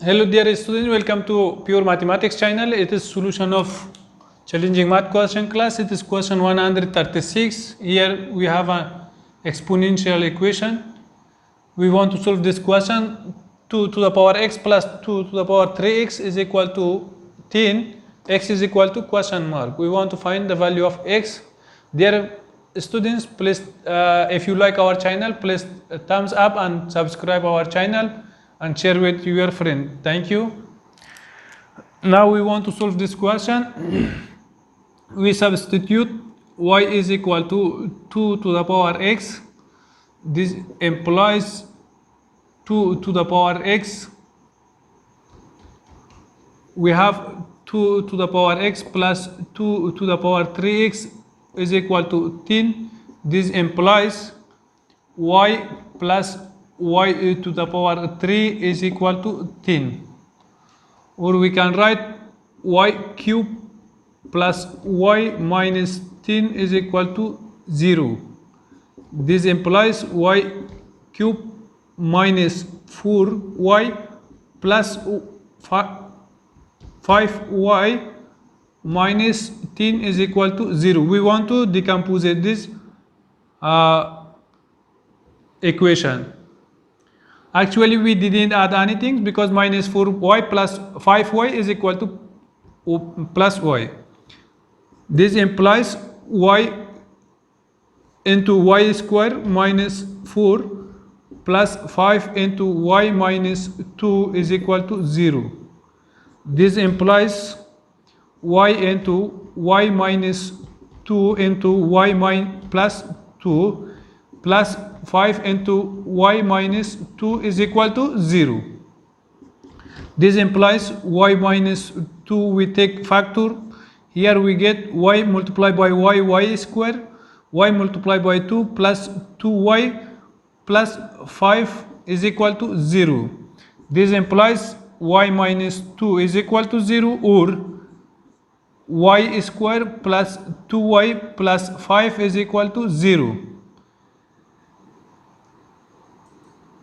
Hello dear students, welcome to Pure Mathematics channel. It is solution of challenging math question class. It is question 136. Here we have an exponential equation. We want to solve this question. 2 to the power x plus 2 to the power 3x is equal to 10. X is equal to question mark. We want to find the value of x. Dear students, please if you like our channel, please thumbs up and subscribe our channel and share with your friend. Thank you. Now we want to solve this question. We substitute y is equal to 2 to the power x. This implies 2 to the power x. We have 2 to the power x plus 2 to the power 3x is equal to 10. This implies y plus y to the power 3 is equal to 10. Or we can write y cube plus y minus 10 is equal to 0. This implies y cube minus 4y plus 5y minus 10 is equal to 0. We want to decompose this equation. Actually, we didn't add anything because minus 4y plus 5y is equal to plus y. This implies y into y square minus 4 plus 5 into y minus 2 is equal to 0. This implies y into y minus 2 into y plus 2 plus 5 into y minus 2 is equal to 0. This implies y minus 2, we take factor. Here we get y multiplied by y square, y multiplied by 2 plus 2y plus 5 is equal to 0. This implies y minus 2 is equal to 0, or y square plus 2y plus 5 is equal to 0.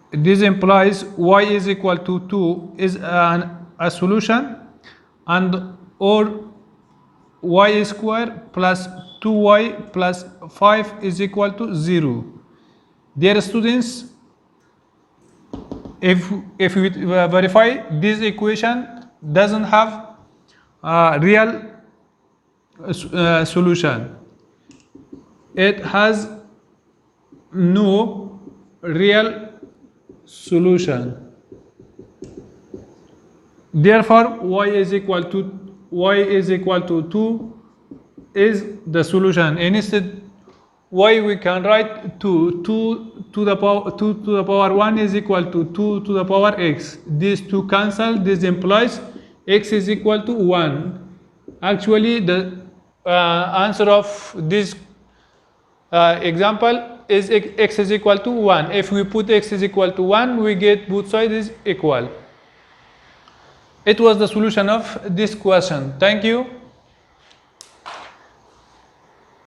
This implies y is equal to 2 is a solution, and or y square plus 2y plus 5 is equal to 0. Dear students, if we verify this equation doesn't have a real solution, it has no real solution. Therefore, y is equal to 2 is the solution. And instead, y we can write 2 to the power 1 is equal to 2 to the power x. These two cancel. This implies x is equal to 1. Actually, the answer of this example is x is equal to 1. If we put x is equal to 1, we get both sides is equal. It was the solution of this question. Thank you.